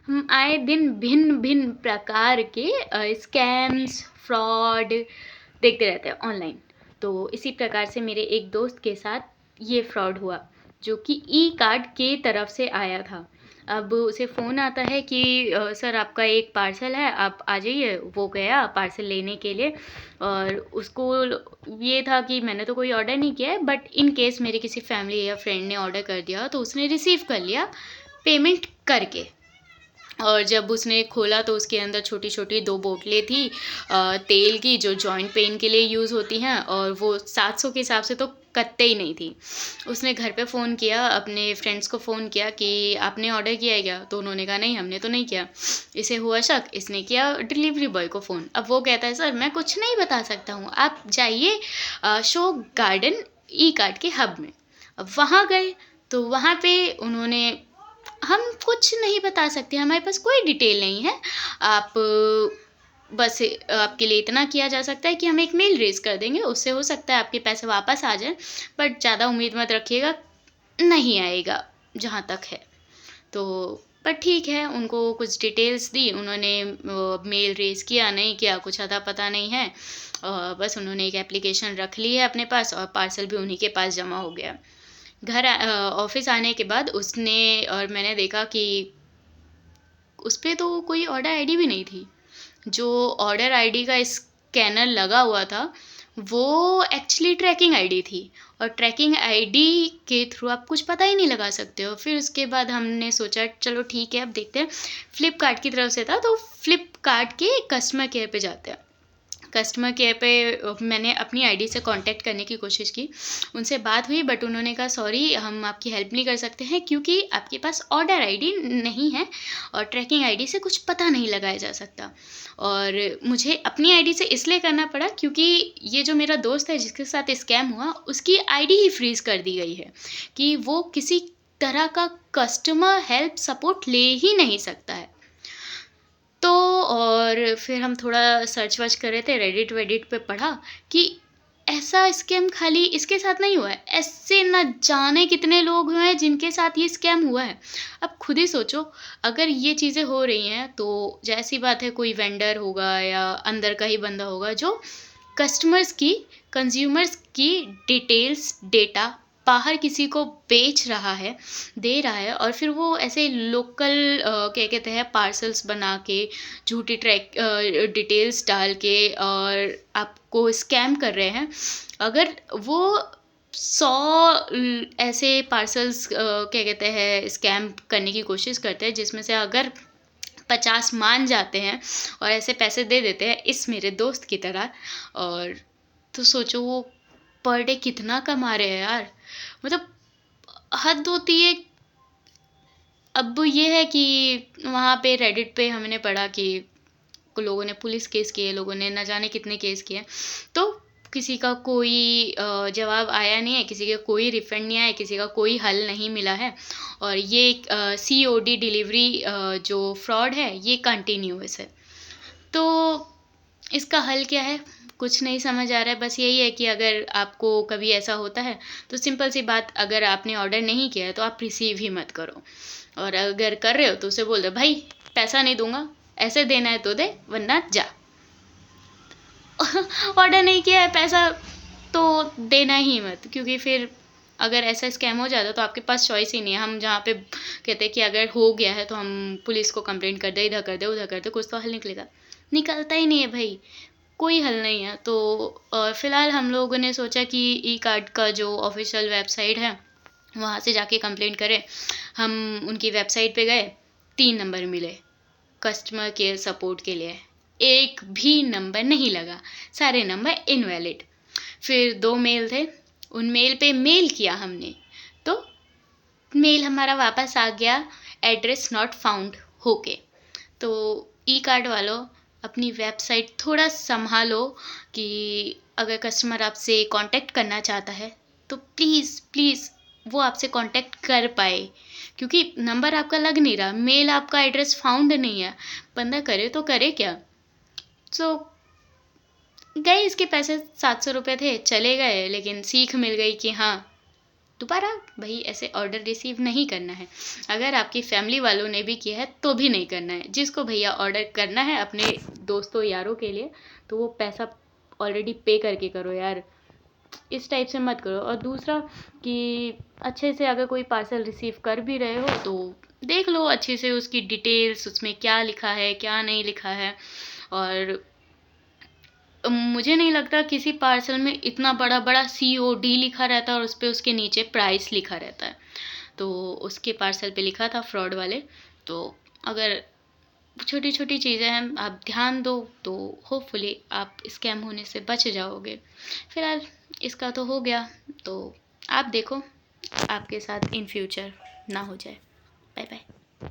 हम आए दिन भिन्न-भिन्न प्रकार के स्कैम्स, फ्रॉड देखते रहते हैं ऑनलाइन। तो इसी प्रकार से मेरे एक दोस्त के साथ ये फ्रॉड हुआ, जो कि ई-कार्ड के तरफ से आया था। अब उसे फ़ोन आता है कि सर आपका एक पार्सल है, आप आ जाइए। वो गया पार्सल लेने के लिए और उसको ये था कि मैंने तो कोई ऑर्डर नहीं किया है, बट इन केस मेरे किसी फैमिली या फ्रेंड ने ऑर्डर कर दिया, तो उसने रिसीव कर लिया पेमेंट करके। और जब उसने खोला तो उसके अंदर छोटी-छोटी 2 बोतलें थी तेल की, जो जॉइंट पेन के लिए यूज़ होती हैं, और वो 700 के हिसाब से तो कतई नहीं थी। उसने घर पे फ़ोन किया, अपने फ्रेंड्स को फ़ोन किया कि आपने ऑर्डर किया है क्या? तो उन्होंने कहा नहीं हमने तो नहीं किया। इसे हुआ शक, इसने किया डिलीवरी बॉय को फ़ोन। अब वो कहता है सर मैं कुछ नहीं बता सकता हूँ, आप जाइए शो गार्डन ई-कार्ट के हब में। अब वहाँ गए, तो वहाँ पे उन्होंने हम कुछ नहीं बता सकते, हमारे पास कोई डिटेल नहीं है। आप बस आपके लिए इतना किया जा सकता है कि हम एक मेल रेज़ कर देंगे, उससे हो सकता है आपके पैसे वापस आ जाएँ, बट ज़्यादा उम्मीद मत रखिएगा, नहीं आएगा, जहाँ तक है। तो पर ठीक है, उनको कुछ डिटेल्स दी, उन्होंने मेल रेज़ किया, नहीं किया, कुछ अता-पता नहीं है। बस उन्होंने एक एप्लीकेशन रख ली है अपने पास और पार्सल भी उन्हीं के पास जमा हो गया। ऑफ़िस आने के बाद उसने और मैंने देखा कि उसपे तो कोई ऑर्डर आईडी भी नहीं थी। जो ऑर्डर आईडी का स्कैनर लगा हुआ था, वो एक्चुअली ट्रैकिंग आईडी थी, और ट्रैकिंग आईडी के थ्रू आप कुछ पता ही नहीं लगा सकते हो। फिर उसके बाद हमने सोचा चलो ठीक है, अब देखते हैं। फ्लिपकार्ट की तरफ से था, तो फ्लिपकार्ट के कस्टमर केयर पे जाते हैं। कस्टमर केयर पे मैंने अपनी आईडी से कांटेक्ट करने की कोशिश की। उनसे बात हुई, बट उन्होंने कहा सॉरी हम आपकी हेल्प नहीं कर सकते हैं, क्योंकि आपके पास ऑर्डर आईडी नहीं है और ट्रैकिंग आईडी से कुछ पता नहीं लगाया जा सकता। और मुझे अपनी आईडी से इसलिए करना पड़ा क्योंकि ये जो मेरा दोस्त है जिसके साथ स्कैम हुआ, उसकी आईडी ही फ्रीज़ कर दी गई है कि वो किसी तरह का कस्टमर हेल्प सपोर्ट ले ही नहीं सकता है। तो और फिर हम थोड़ा सर्च-वर्च कर रहे थे, रेडिट-वेडिट पे पढ़ा कि ऐसा स्कैम खाली इसके साथ नहीं हुआ है, ऐसे ना जाने कितने लोग हुए हैं जिनके साथ ये स्कैम हुआ है। अब खुद ही सोचो, अगर ये चीज़ें हो रही हैं तो ज़ाहिर-सी बात है कोई वेंडर होगा या अंदर का ही बंदा होगा जो कस्टमर्स की, कंज़्यूमर्स की डिटेल्स, डेटा बाहर किसी को बेच रहा है, दे रहा है, और फिर वो ऐसे लोकल क्या कहते हैं पार्सल्स बना के, झूठी डिटेल्स डाल के और आपको स्कैम कर रहे हैं। अगर वो 100 ऐसे पार्सल्स क्या कहते हैं स्कैम करने की कोशिश करते हैं, जिसमें से अगर 50 मान जाते हैं और ऐसे पैसे दे देते हैं इस मेरे दोस्त की तरह, और तो सोचो वो पर डे कितना कमा रहे हैं यार। मतलब हद होती है। अब ये है कि वहाँ पे रेडिट पे हमने पढ़ा कि लोगों ने पुलिस केस किए, लोगों ने ना जाने कितने केस किए। तो किसी का कोई जवाब आया नहीं है, किसी का कोई रिफंड नहीं आया, किसी का कोई हल नहीं मिला है। और ये सीओडी डिलीवरी जो फ्रॉड है ये कंटिन्यूअस है। तो इसका हल क्या है? कुछ नहीं समझ आ रहा है, बस यही है कि अगर आपको कभी ऐसा होता है, तो सिंपल सी बात, अगर आपने ऑर्डर नहीं किया है, तो आप रिसीव ही मत करो। और अगर कर रहे हो, तो उसे बोल दो, "भई, पैसा नहीं दूँगा, ऐसे देना है तो दे, वरना जा।" ऑर्डर नहीं किया है, पैसा तो देना ही मत, क्योंकि फिर अगर ऐसा स्कैम हो जाता है, तो आपके पास चॉइस ही नहीं है। हम जहाँ पे कहते हैं कि अगर हो गया है, तो हम पुलिस को कंप्लेंट कर दें, इधर कर दें, उधर कर दें, कुछ तो हल निकलेगा। निकलता ही नहीं है भई। कोई हल नहीं है। तो फ़िलहाल हम लोगों ने सोचा कि ई-कार्ट का जो ऑफ़िशियल वेबसाइट है, वहाँ से जाके कंप्लेंट करें। हम उनकी वेबसाइट पे गए, 3 नंबर मिले कस्टमर केयर सपोर्ट के लिए। एक भी नंबर नहीं लगा, सारे नंबर इनवैलिड। फिर 2 मेल थे, उन मेल पे मेल किया हमने, तो मेल हमारा वापस आ गया एड्रेस नॉट फाउंड होके। तो ई-कार्ट वालों, अपनी वेबसाइट थोड़ा सँभालो कि अगर कस्टमर आपसे कांटेक्ट करना चाहता है, तो प्लीज़, प्लीज़ वो आपसे कांटेक्ट कर पाए, क्योंकि नंबर आपका लग नहीं रहा, मेल आपका एड्रेस फाउंड नहीं है, बंदा करे तो करे क्या? सो गए, इसके पैसे ₹700 थे, चले गए, लेकिन सीख मिल गई कि हाँ, दोबारा भाई ऐसे ऑर्डर रिसीव नहीं करना है। अगर आपकी फैमिली वालों ने भी किया है तो भी नहीं करना है। जिसको भैया ऑर्डर करना है अपने दोस्तों यारों के लिए, तो वो पैसा ऑलरेडी पे करके करो यार, इस टाइप से मत करो। और दूसरा कि अच्छे से अगर कोई पार्सल रिसीव कर भी रहे हो तो देख लो अच्छे से उसकी डिटेल्स, उसमें क्या लिखा है क्या नहीं लिखा है। और मुझे नहीं लगता किसी पार्सल में इतना बड़ा बड़ा COD लिखा रहता है और उस पे उसके नीचे प्राइस लिखा रहता है। तो उसके पार्सल पे लिखा था फ्रॉड वाले। तो अगर छोटी छोटी चीज़ें हैं आप ध्यान दो तो होपफुली आप स्कैम होने से बच जाओगे। फिलहाल इसका तो हो गया, तो आप देखो आपके साथ इन फ्यूचर ना हो जाए। Bye bye.